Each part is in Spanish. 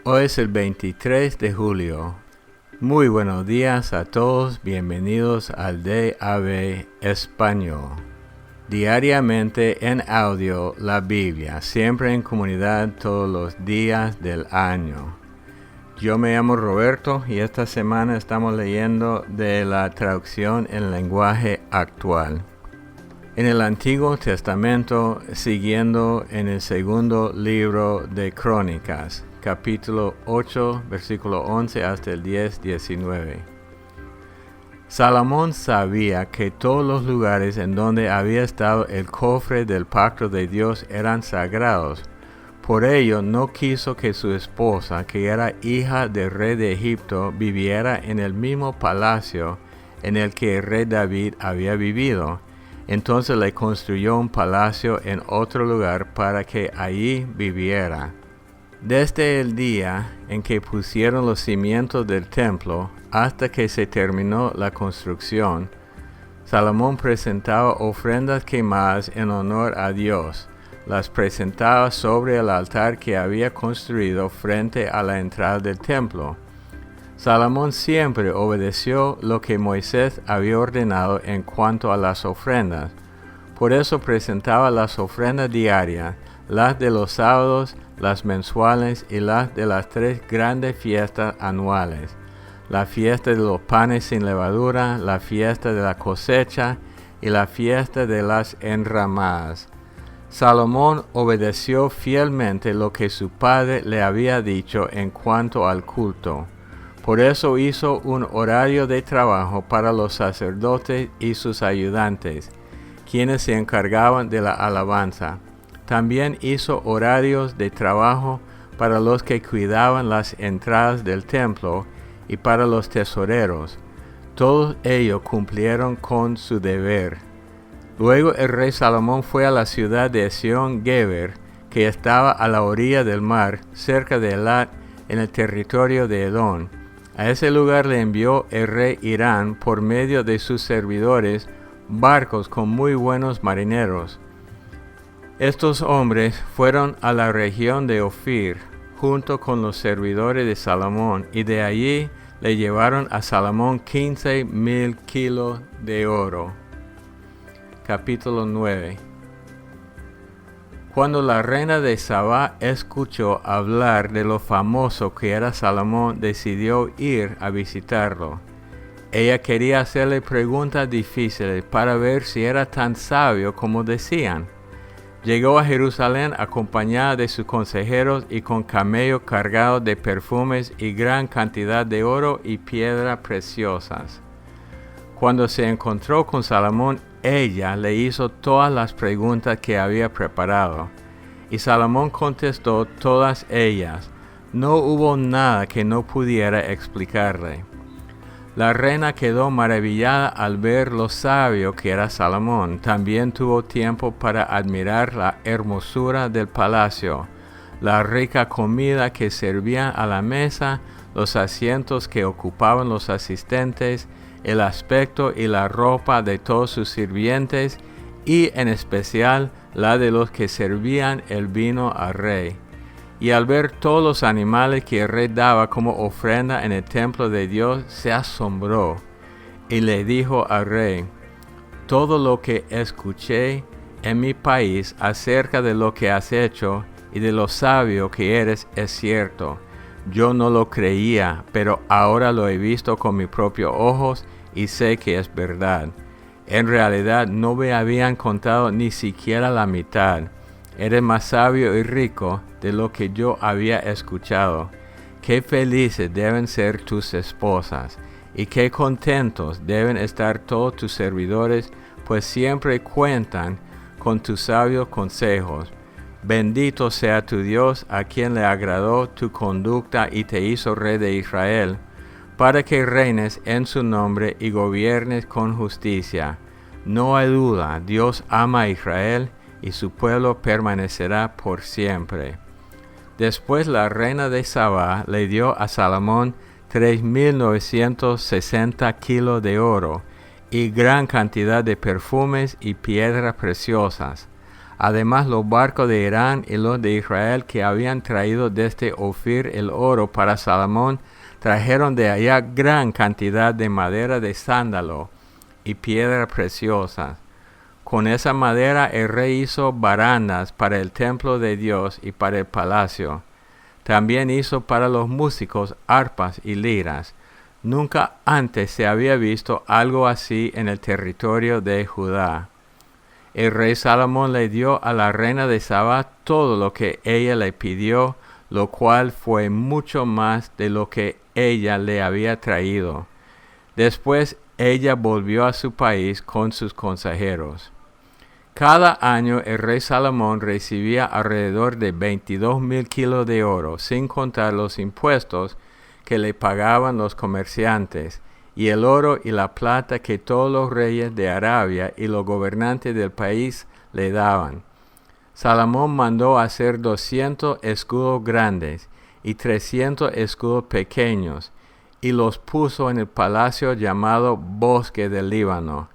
Hoy es el 23 de julio. Muy buenos días a todos, bienvenidos al DAB Español. Diariamente en audio la Biblia, siempre en comunidad todos los días del año. Yo me llamo Roberto y esta semana estamos leyendo de la traducción en lenguaje actual. En el Antiguo Testamento, siguiendo en el segundo libro de Crónicas, capítulo 8, versículo 11 hasta el 10-19. Salomón sabía que todos los lugares en donde había estado el cofre del pacto de Dios eran sagrados. Por ello no quiso que su esposa, que era hija del rey de Egipto, viviera en el mismo palacio en el que el rey David había vivido. Entonces le construyó un palacio en otro lugar para que allí viviera. Desde el día en que pusieron los cimientos del templo hasta que se terminó la construcción, Salomón presentaba ofrendas quemadas en honor a Dios. Las presentaba sobre el altar que había construido frente a la entrada del templo. Salomón siempre obedeció lo que Moisés había ordenado en cuanto a las ofrendas. Por eso presentaba las ofrendas diarias, las de los sábados, las mensuales y las de las 3 grandes fiestas anuales: la fiesta de los panes sin levadura, la fiesta de la cosecha y la fiesta de las enramadas. Salomón obedeció fielmente lo que su padre le había dicho en cuanto al culto. Por eso hizo un horario de trabajo para los sacerdotes y sus ayudantes, quienes se encargaban de la alabanza. También hizo horarios de trabajo para los que cuidaban las entradas del templo y para los tesoreros. Todos ellos cumplieron con su deber. Luego el rey Salomón fue a la ciudad de Ezión-Geber, que estaba a la orilla del mar, cerca de Elat, en el territorio de Edom. A ese lugar le envió el rey Hiram, por medio de sus servidores, barcos con muy buenos marineros. Estos hombres fueron a la región de Ofir, junto con los servidores de Salomón, y de allí le llevaron a Salomón 15,000 kilos de oro. Capítulo 9. Cuando la reina de Sabá escuchó hablar de lo famoso que era Salomón, decidió ir a visitarlo. Ella quería hacerle preguntas difíciles para ver si era tan sabio como decían. Llegó a Jerusalén acompañada de sus consejeros y con camellos cargados de perfumes y gran cantidad de oro y piedras preciosas. Cuando se encontró con Salomón, ella le hizo todas las preguntas que había preparado, y Salomón contestó todas ellas. No hubo nada que no pudiera explicarle. La reina quedó maravillada al ver lo sabio que era Salomón. También tuvo tiempo para admirar la hermosura del palacio, la rica comida que servían a la mesa, los asientos que ocupaban los asistentes, el aspecto y la ropa de todos sus sirvientes, y en especial la de los que servían el vino al rey. Y al ver todos los animales que el rey daba como ofrenda en el templo de Dios, se asombró y le dijo al rey: todo lo que escuché en mi país acerca de lo que has hecho y de lo sabio que eres es cierto. Yo no lo creía, pero ahora lo he visto con mis propios ojos y sé que es verdad. En realidad no me habían contado ni siquiera la mitad. Eres más sabio y rico de lo que yo había escuchado. Qué felices deben ser tus esposas, y qué contentos deben estar todos tus servidores, pues siempre cuentan con tus sabios consejos. Bendito sea tu Dios, a quien le agradó tu conducta y te hizo rey de Israel, para que reines en su nombre y gobiernes con justicia. No hay duda, Dios ama a Israel y su pueblo permanecerá por siempre. Después la reina de Sabá le dio a Salomón 3,960 kilos de oro y gran cantidad de perfumes y piedras preciosas. Además, los barcos de Irán y los de Israel que habían traído desde Ofir el oro para Salomón, trajeron de allá gran cantidad de madera de sándalo y piedras preciosas. Con esa madera el rey hizo barandas para el templo de Dios y para el palacio. También hizo para los músicos arpas y liras. Nunca antes se había visto algo así en el territorio de Judá. El rey Salomón le dio a la reina de Sabá todo lo que ella le pidió, lo cual fue mucho más de lo que ella le había traído. Después ella volvió a su país con sus consejeros. Cada año el rey Salomón recibía alrededor de 22,000 kilos de oro, sin contar los impuestos que le pagaban los comerciantes, y el oro y la plata que todos los reyes de Arabia y los gobernantes del país le daban. Salomón mandó hacer 200 escudos grandes y 300 escudos pequeños, y los puso en el palacio llamado Bosque del Líbano.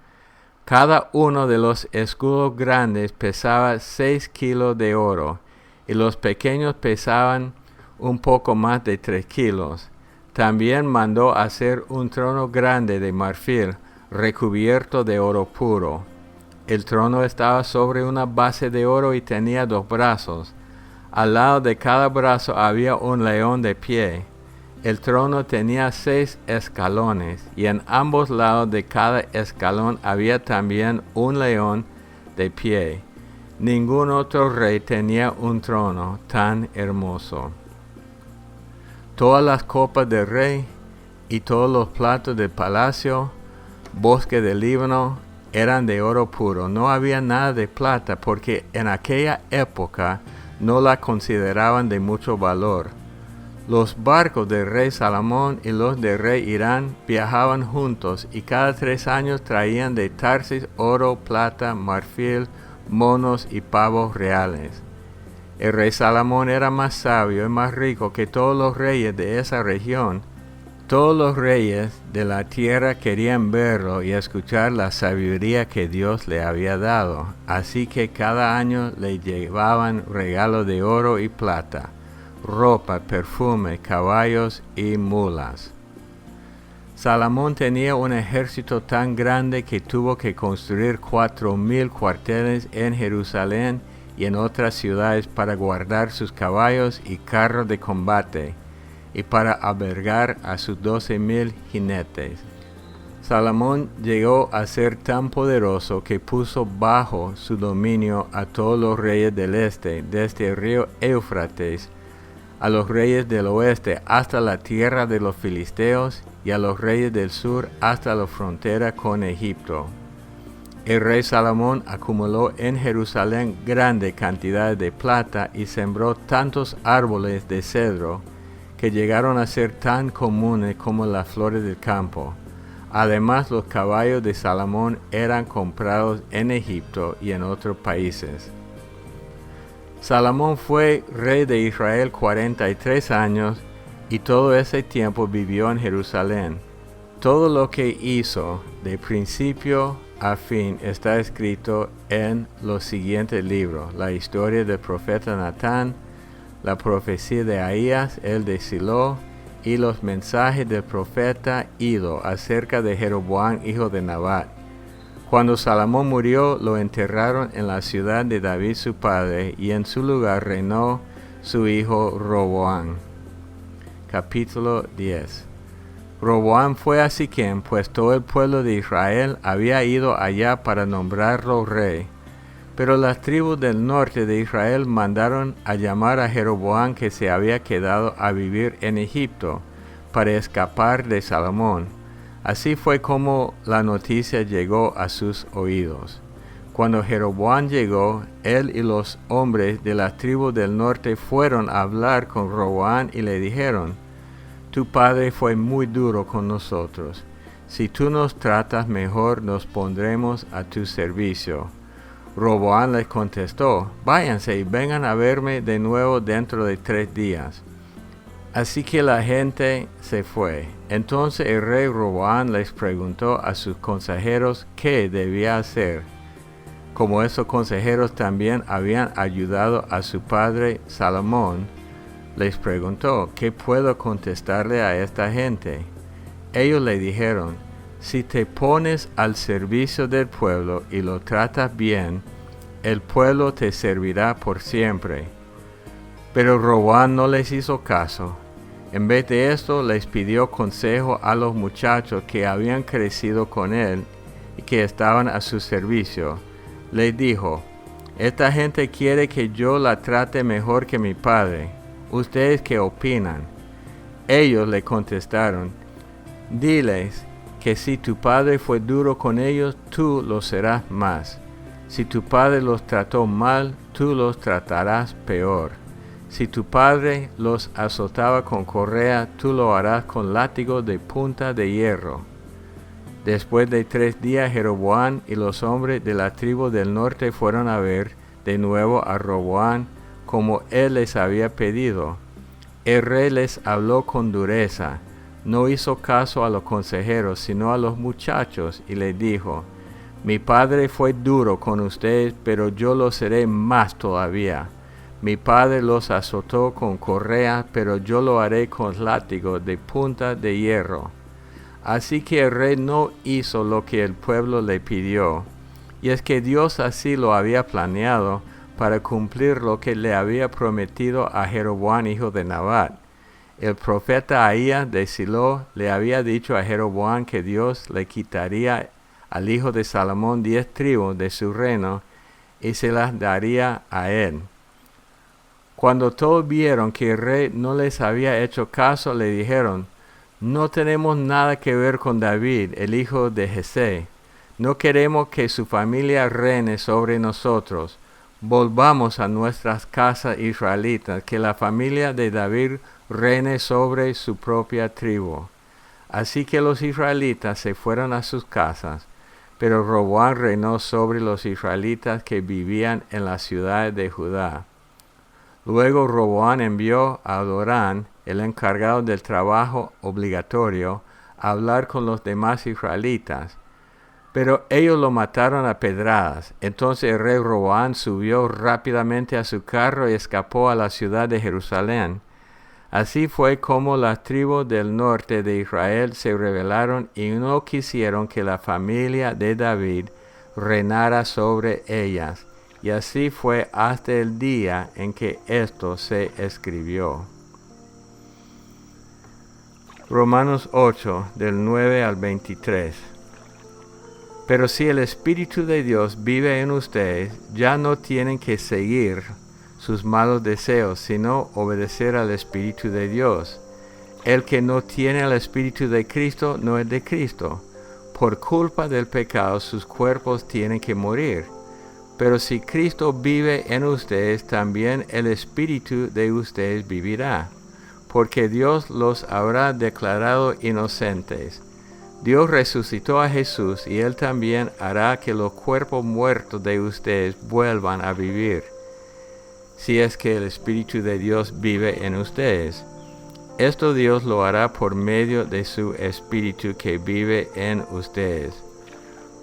Cada uno de los escudos grandes pesaba 6 kilos de oro, y los pequeños pesaban un poco más de 3 kilos. También mandó hacer un trono grande de marfil, recubierto de oro puro. El trono estaba sobre una base de oro y tenía 2 brazos. Al lado de cada brazo había un león de pie. El trono tenía 6 escalones, y en ambos lados de cada escalón había también un león de pie. Ningún otro rey tenía un trono tan hermoso. Todas las copas del rey y todos los platos del palacio, Bosque del Líbano, eran de oro puro. No había nada de plata porque en aquella época no la consideraban de mucho valor. Los barcos del rey Salomón y los del rey Irán viajaban juntos y cada 3 años traían de Tarsis oro, plata, marfil, monos y pavos reales. El rey Salomón era más sabio y más rico que todos los reyes de esa región. Todos los reyes de la tierra querían verlo y escuchar la sabiduría que Dios le había dado. Así que cada año le llevaban regalos de oro y plata, ropa, perfume, caballos y mulas. Salomón tenía un ejército tan grande que tuvo que construir 4,000 cuarteles en Jerusalén y en otras ciudades para guardar sus caballos y carros de combate, y para albergar a sus 12,000 jinetes. Salomón llegó a ser tan poderoso que puso bajo su dominio a todos los reyes del este, desde el río Éufrates, a los reyes del oeste hasta la tierra de los filisteos, y a los reyes del sur hasta la frontera con Egipto. El rey Salomón acumuló en Jerusalén grande cantidad de plata y sembró tantos árboles de cedro que llegaron a ser tan comunes como las flores del campo. Además, los caballos de Salomón eran comprados en Egipto y en otros países. Salomón fue rey de Israel 43 años y todo ese tiempo vivió en Jerusalén. Todo lo que hizo de principio a fin está escrito en los siguientes libros: la historia del profeta Natán, la profecía de Ahías, el de Silo, y los mensajes del profeta Ido acerca de Jeroboam, hijo de Nabat. Cuando Salomón murió, lo enterraron en la ciudad de David su padre, y en su lugar reinó su hijo Roboam. Capítulo 10. Roboam fue a Siquem, pues todo el pueblo de Israel había ido allá para nombrarlo rey. Pero las tribus del norte de Israel mandaron a llamar a Jeroboam, que se había quedado a vivir en Egipto, para escapar de Salomón. Así fue como la noticia llegó a sus oídos. Cuando Jeroboam llegó, él y los hombres de las tribus del norte fueron a hablar con Roboam y le dijeron: tu padre fue muy duro con nosotros. Si tú nos tratas mejor, nos pondremos a tu servicio. Roboam les contestó: váyanse y vengan a verme de nuevo dentro de 3 días. Así que la gente se fue. Entonces el rey Roboam les preguntó a sus consejeros qué debía hacer. Como esos consejeros también habían ayudado a su padre Salomón, les preguntó, ¿qué puedo contestarle a esta gente? Ellos le dijeron, si te pones al servicio del pueblo y lo tratas bien, el pueblo te servirá por siempre. Pero Roboam no les hizo caso. En vez de esto, les pidió consejo a los muchachos que habían crecido con él y que estaban a su servicio. Les dijo, esta gente quiere que yo la trate mejor que mi padre. ¿Ustedes qué opinan? Ellos le contestaron, diles que si tu padre fue duro con ellos, tú lo serás más. Si tu padre los trató mal, tú los tratarás peor. Si tu padre los azotaba con correa, tú lo harás con látigo de punta de hierro. Después de 3 días, Jeroboam y los hombres de la tribu del norte fueron a ver de nuevo a Roboam, como él les había pedido. El rey les habló con dureza, no hizo caso a los consejeros, sino a los muchachos, y les dijo, mi padre fue duro con ustedes, pero yo lo seré más todavía. Mi padre los azotó con correa, pero yo lo haré con látigo de punta de hierro. Así que el rey no hizo lo que el pueblo le pidió, y es que Dios así lo había planeado para cumplir lo que le había prometido a Jeroboam, hijo de Nabat. El profeta Ahías de Silo le había dicho a Jeroboam que Dios le quitaría al hijo de Salomón 10 tribus de su reino y se las daría a él. Cuando todos vieron que el rey no les había hecho caso, le dijeron, no tenemos nada que ver con David, el hijo de Jesé. No queremos que su familia reine sobre nosotros. Volvamos a nuestras casas israelitas, que la familia de David reine sobre su propia tribu. Así que los israelitas se fueron a sus casas, pero Roboam reinó sobre los israelitas que vivían en las ciudades de Judá. Luego Roboam envió a Adorán, el encargado del trabajo obligatorio, a hablar con los demás israelitas. Pero ellos lo mataron a pedradas. Entonces el rey Roboam subió rápidamente a su carro y escapó a la ciudad de Jerusalén. Así fue como las tribus del norte de Israel se rebelaron y no quisieron que la familia de David reinara sobre ellas. Y así fue hasta el día en que esto se escribió. Romanos 8, del 9 al 23. Pero si el Espíritu de Dios vive en ustedes, ya no tienen que seguir sus malos deseos, sino obedecer al Espíritu de Dios. El que no tiene el Espíritu de Cristo no es de Cristo. Por culpa del pecado sus cuerpos tienen que morir. Pero si Cristo vive en ustedes, también el Espíritu de ustedes vivirá, porque Dios los habrá declarado inocentes. Dios resucitó a Jesús y Él también hará que los cuerpos muertos de ustedes vuelvan a vivir, si es que el Espíritu de Dios vive en ustedes. Esto Dios lo hará por medio de su Espíritu que vive en ustedes.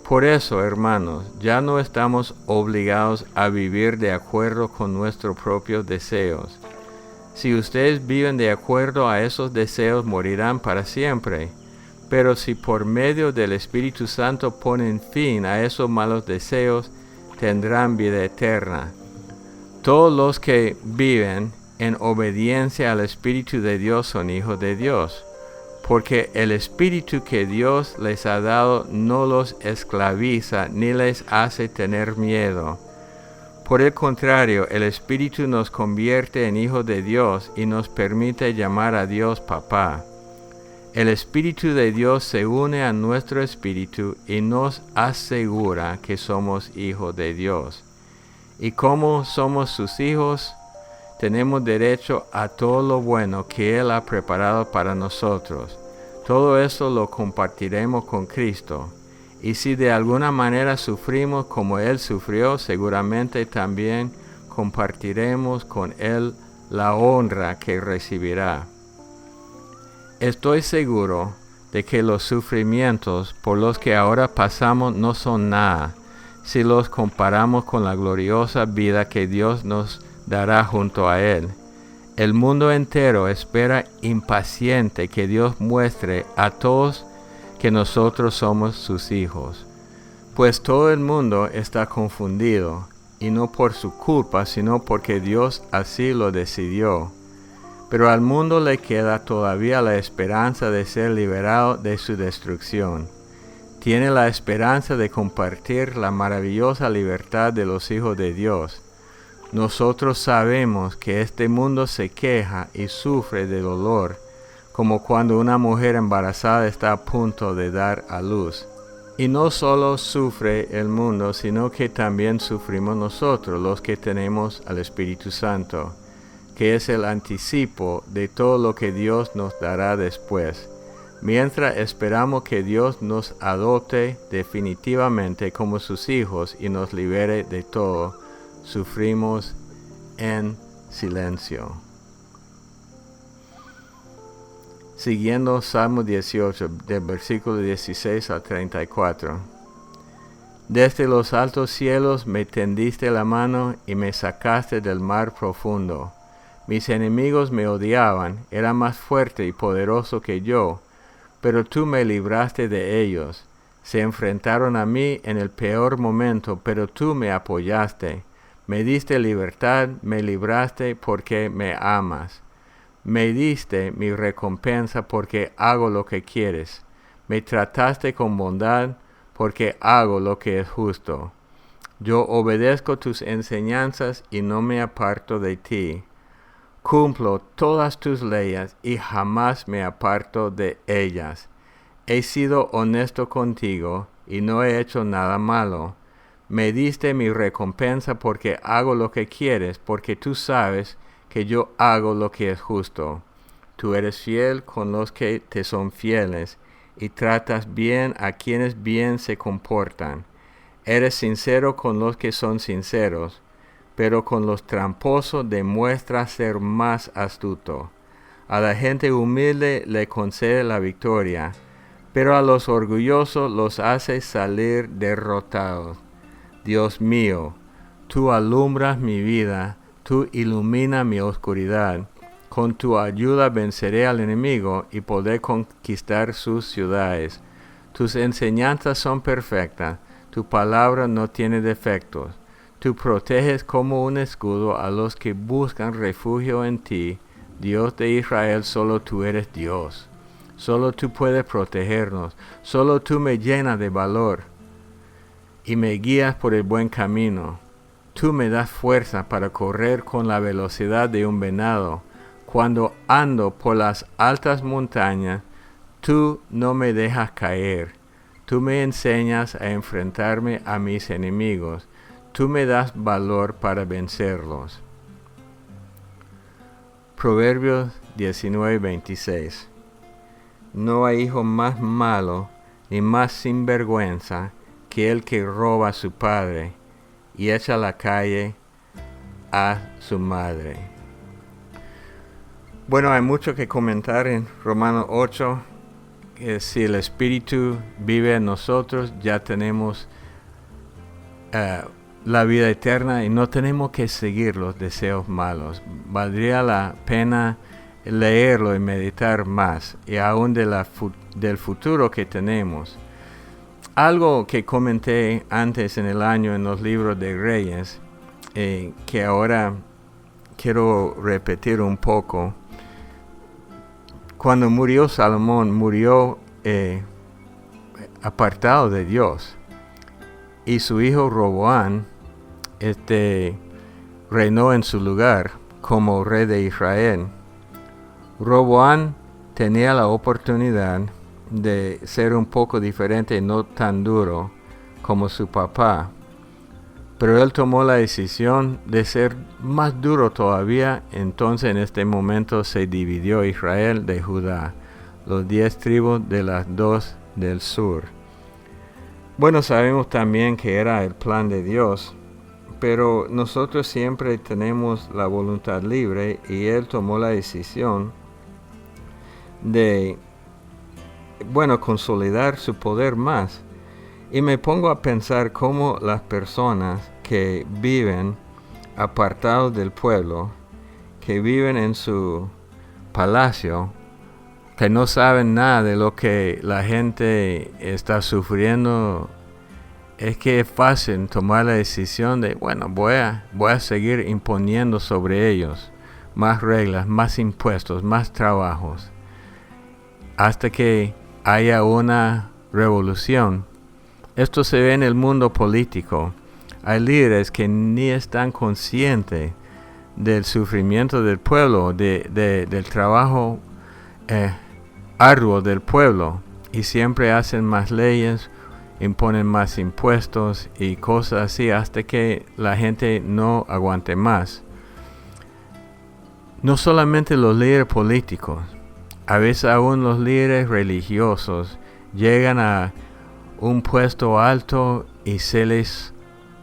Por eso, hermanos, ya no estamos obligados a vivir de acuerdo con nuestros propios deseos. Si ustedes viven de acuerdo a esos deseos, morirán para siempre. Pero si por medio del Espíritu Santo ponen fin a esos malos deseos, tendrán vida eterna. Todos los que viven en obediencia al Espíritu de Dios son hijos de Dios, porque el Espíritu que Dios les ha dado no los esclaviza ni les hace tener miedo. Por el contrario, el Espíritu nos convierte en hijos de Dios y nos permite llamar a Dios Papá. El Espíritu de Dios se une a nuestro espíritu y nos asegura que somos hijos de Dios. Y como somos sus hijos, tenemos derecho a todo lo bueno que Él ha preparado para nosotros. Todo eso lo compartiremos con Cristo. Y si de alguna manera sufrimos como Él sufrió, seguramente también compartiremos con Él la honra que recibirá. Estoy seguro de que los sufrimientos por los que ahora pasamos no son nada. si los comparamos con la gloriosa vida que Dios nos dará junto a Él. El mundo entero espera impaciente que Dios muestre a todos que nosotros somos sus hijos. Pues todo el mundo está confundido, y no por su culpa, sino porque Dios así lo decidió. Pero al mundo le queda todavía la esperanza de ser liberado de su destrucción. Tiene la esperanza de compartir la maravillosa libertad de los hijos de Dios. Nosotros sabemos que este mundo se queja y sufre de dolor, como cuando una mujer embarazada está a punto de dar a luz. Y no solo sufre el mundo, sino que también sufrimos nosotros, los que tenemos al Espíritu Santo, que es el anticipo de todo lo que Dios nos dará después. Mientras esperamos que Dios nos adopte definitivamente como sus hijos y nos libere de todo, sufrimos en silencio. Siguiendo Salmo 18, del versículo 16 al 34. Desde los altos cielos me tendiste la mano y me sacaste del mar profundo. Mis enemigos me odiaban, era más fuerte y poderoso que yo, pero tú me libraste de ellos. Se enfrentaron a mí en el peor momento, pero tú me apoyaste. Me diste libertad, me libraste porque me amas. Me diste mi recompensa porque hago lo que quieres. Me trataste con bondad porque hago lo que es justo. Yo obedezco tus enseñanzas y no me aparto de ti. Cumplo todas tus leyes y jamás me aparto de ellas. He sido honesto contigo y no he hecho nada malo. Me diste mi recompensa porque hago lo que quieres, porque tú sabes que yo hago lo que es justo. Tú eres fiel con los que te son fieles y tratas bien a quienes bien se comportan. Eres sincero con los que son sinceros, pero con los tramposos demuestras ser más astuto. A la gente humilde le concede la victoria, pero a los orgullosos los hace salir derrotados. Dios mío, tú alumbras mi vida, tú iluminas mi oscuridad. Con tu ayuda venceré al enemigo y podré conquistar sus ciudades. Tus enseñanzas son perfectas, tu palabra no tiene defectos. Tú proteges como un escudo a los que buscan refugio en ti. Dios de Israel, solo tú eres Dios. Solo tú puedes protegernos. Solo tú me llenas de valor y me guías por el buen camino. Tú me das fuerza para correr con la velocidad de un venado. Cuando ando por las altas montañas, tú no me dejas caer. Tú me enseñas a enfrentarme a mis enemigos. Tú me das valor para vencerlos. Proverbios 19:26. No hay hijo más malo ni más sinvergüenza que el que roba a su padre y echa a la calle a su madre. Bueno, hay mucho que comentar en Romanos 8, que si el Espíritu vive en nosotros, ya tenemos la vida eterna y no tenemos que seguir los deseos malos. Valdría la pena leerlo y meditar más, y aún del futuro que tenemos. Algo que comenté antes en el año en los libros de Reyes, que ahora quiero repetir un poco. Cuando murió Salomón, murió apartado de Dios. Y su hijo Roboam reinó en su lugar como rey de Israel. Roboam tenía la oportunidad de ser un poco diferente y no tan duro como su papá. Pero él tomó la decisión de ser más duro todavía. Entonces en este momento se dividió Israel de Judá, los 10 tribus de las 2 del sur. Bueno, sabemos también que era el plan de Dios, pero nosotros siempre tenemos la voluntad libre y él tomó la decisión de, consolidar su poder más. Y me pongo a pensar cómo las personas que viven apartados del pueblo, que viven en su palacio, que no saben nada de lo que la gente está sufriendo, es que es fácil tomar la decisión de, bueno, voy a seguir imponiendo sobre ellos más reglas, más impuestos, más trabajos, hasta que haya una revolución. Esto se ve en el mundo político. Hay líderes que ni están conscientes del sufrimiento del pueblo, del trabajo arduo del pueblo, y siempre hacen más leyes, imponen más impuestos y cosas así hasta que la gente no aguante más. No solamente los líderes políticos, a veces aún los líderes religiosos llegan a un puesto alto y se les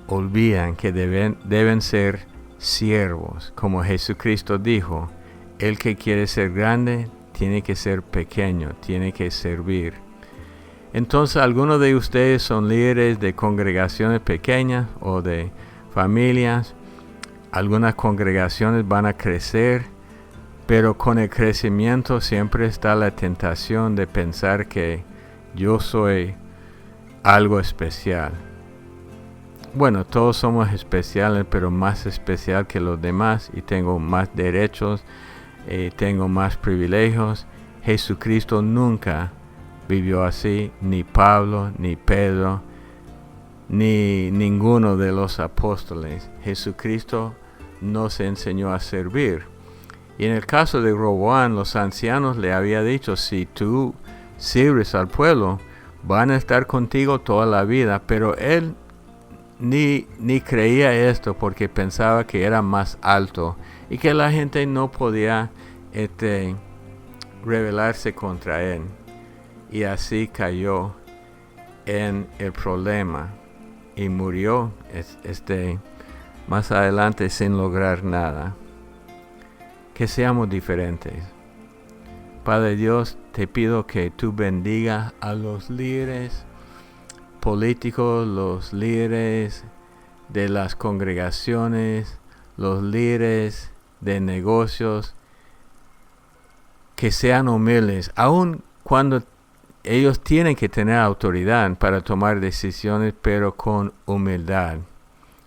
olvidan que deben ser siervos. Como Jesucristo dijo, el que quiere ser grande tiene que ser pequeño, tiene que servir. Entonces, algunos de ustedes son líderes de congregaciones pequeñas o de familias. Algunas congregaciones van a crecer, pero con el crecimiento siempre está la tentación de pensar que yo soy algo especial. Bueno, todos somos especiales, pero más especial que los demás, y tengo más derechos, tengo más privilegios. Jesucristo nunca vivió así, ni Pablo, ni Pedro, ni ninguno de los apóstoles. Jesucristo nos enseñó a servir. Y en el caso de Roboam, los ancianos le habían dicho, si tú sirves al pueblo, van a estar contigo toda la vida. Pero él ni creía esto porque pensaba que era más alto y que la gente no podía rebelarse contra él. Y así cayó en el problema y murió más adelante sin lograr nada. Que seamos diferentes. Padre Dios, te pido que tú bendigas a los líderes políticos, los líderes de las congregaciones, los líderes de negocios, que sean humildes, aun cuando ellos tienen que tener autoridad para tomar decisiones, pero con humildad,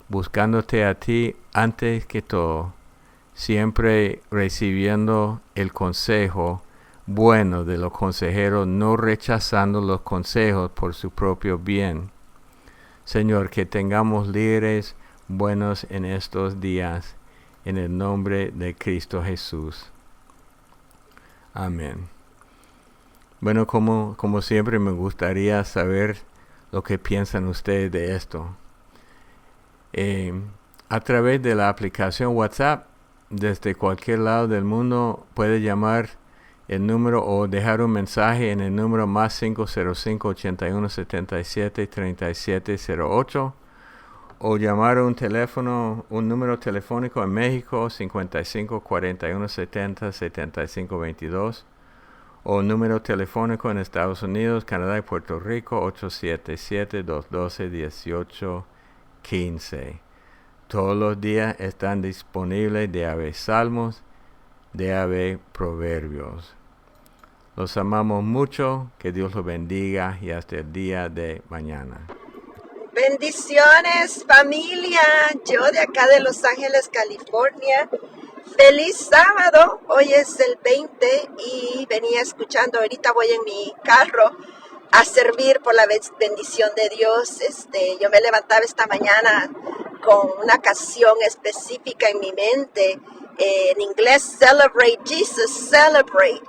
buscándote a ti antes que todo, siempre recibiendo el consejo bueno de los consejeros, no rechazando los consejos por su propio bien. Señor, que tengamos líderes buenos en estos días, en el nombre de Cristo Jesús. Amén. Bueno, como siempre me gustaría saber lo que piensan ustedes de esto. A través de la aplicación WhatsApp, desde cualquier lado del mundo, puede llamar el número o dejar un mensaje en el número más 505-8177-3708, o llamar un número telefónico en México 55-4170-7522, o un número telefónico en Estados Unidos, Canadá y Puerto Rico 877-212-1815. Todos los días están disponibles DAB Salmos, DAB Proverbios. Los amamos mucho, que Dios los bendiga y hasta el día de mañana. Bendiciones, familia. Yo de acá de Los Ángeles, California. Feliz sábado. Hoy es el 20 y venía escuchando. Ahorita voy en mi carro a servir por la bendición de Dios. Yo me levantaba esta mañana con una canción específica en mi mente. En inglés, Celebrate Jesus, Celebrate.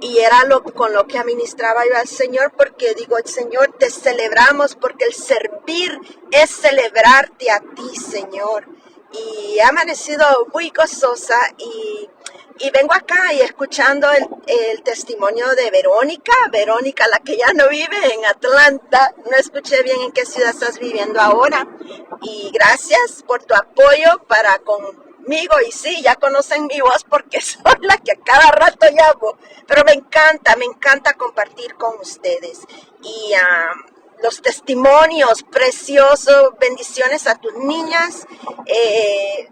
Y era con lo que administraba yo al Señor, porque digo, Señor, te celebramos, porque el servir es celebrarte a ti, Señor. Y he amanecido muy gozosa y vengo acá y escuchando el testimonio de Verónica, la que ya no vive en Atlanta. No escuché bien en qué ciudad estás viviendo ahora. Y gracias por tu apoyo para conmigo. Y sí, ya conocen mi voz porque soy la que a cada rato llamo. Pero me encanta compartir con ustedes. Y los testimonios preciosos, bendiciones a tus niñas,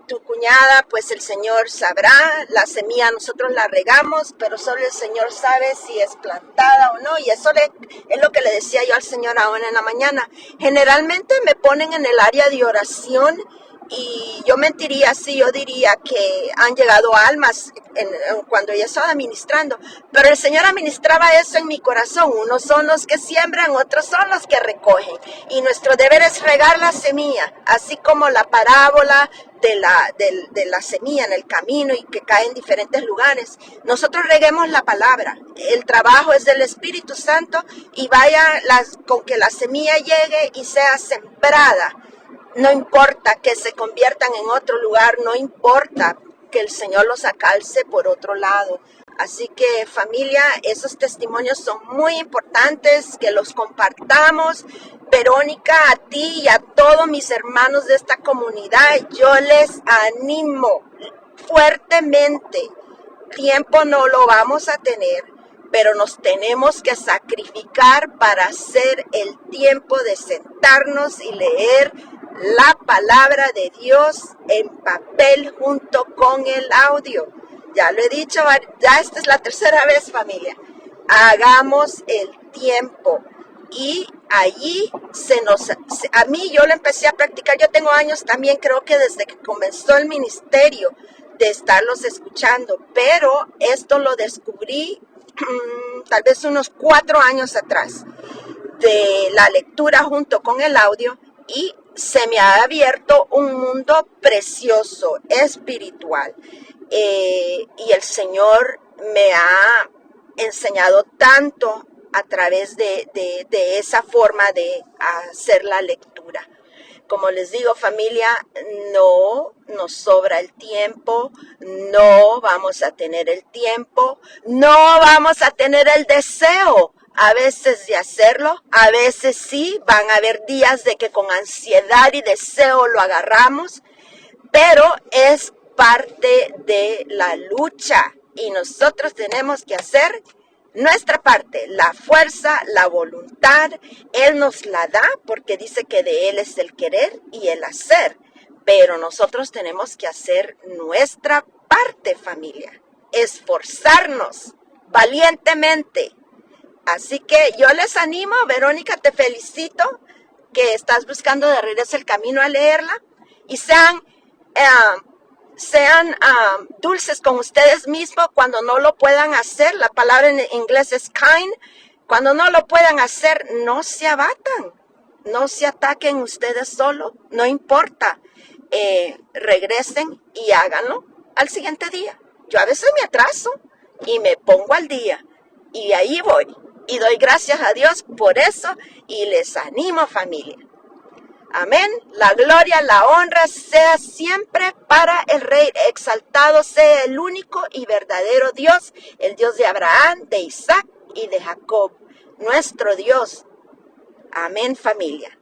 tu cuñada, pues el Señor sabrá, la semilla nosotros la regamos, pero solo el Señor sabe si es plantada o no, y eso es lo que le decía yo al Señor ahora en la mañana. Generalmente me ponen en el área de oración, y yo mentiría si yo diría que han llegado almas cuando ella estaba ministrando, pero el Señor administraba eso en mi corazón. Unos son los que siembran, otros son los que recogen, y nuestro deber es regar la semilla, así como la parábola de la semilla en el camino y que cae en diferentes lugares. Nosotros reguemos la palabra, el trabajo es del Espíritu Santo, y vaya con que la semilla llegue y sea sembrada. No importa que se conviertan en otro lugar, no importa que el Señor los acalce por otro lado. Así que, familia, esos testimonios son muy importantes, que los compartamos. Verónica, a ti y a todos mis hermanos de esta comunidad, yo les animo fuertemente. Tiempo no lo vamos a tener, pero nos tenemos que sacrificar para hacer el tiempo de sentarnos y leer la palabra de Dios en papel junto con el audio. Ya lo he dicho, ya esta es la tercera vez, familia. Hagamos el tiempo. Y allí a mí yo lo empecé a practicar. Yo tengo años también, creo que desde que comenzó el ministerio, de estarlos escuchando, pero esto lo descubrí tal vez unos 4 años atrás, de la lectura junto con el audio, y se me ha abierto un mundo precioso, espiritual, y el Señor me ha enseñado tanto a través de esa forma de hacer la lectura. Como les digo, familia, no nos sobra el tiempo, no vamos a tener el tiempo, no vamos a tener el deseo a veces de hacerlo, a veces sí, van a haber días de que con ansiedad y deseo lo agarramos, pero es parte de la lucha y nosotros tenemos que hacer nuestra parte, la fuerza, la voluntad. Él nos la da porque dice que de Él es el querer y el hacer, pero nosotros tenemos que hacer nuestra parte, familia, esforzarnos valientemente. Así que yo les animo, Verónica, te felicito que estás buscando de regreso el camino a leerla, y sean dulces con ustedes mismos cuando no lo puedan hacer. La palabra en inglés es kind. Cuando no lo puedan hacer, no se abatan, no se ataquen ustedes solo, no importa. Regresen y háganlo al siguiente día. Yo a veces me atraso y me pongo al día, y ahí voy, y doy gracias a Dios por eso, y les animo, familia. Amén. La gloria, la honra sea siempre para el Rey. Exaltado sea el único y verdadero Dios, el Dios de Abraham, de Isaac y de Jacob, nuestro Dios. Amén, familia.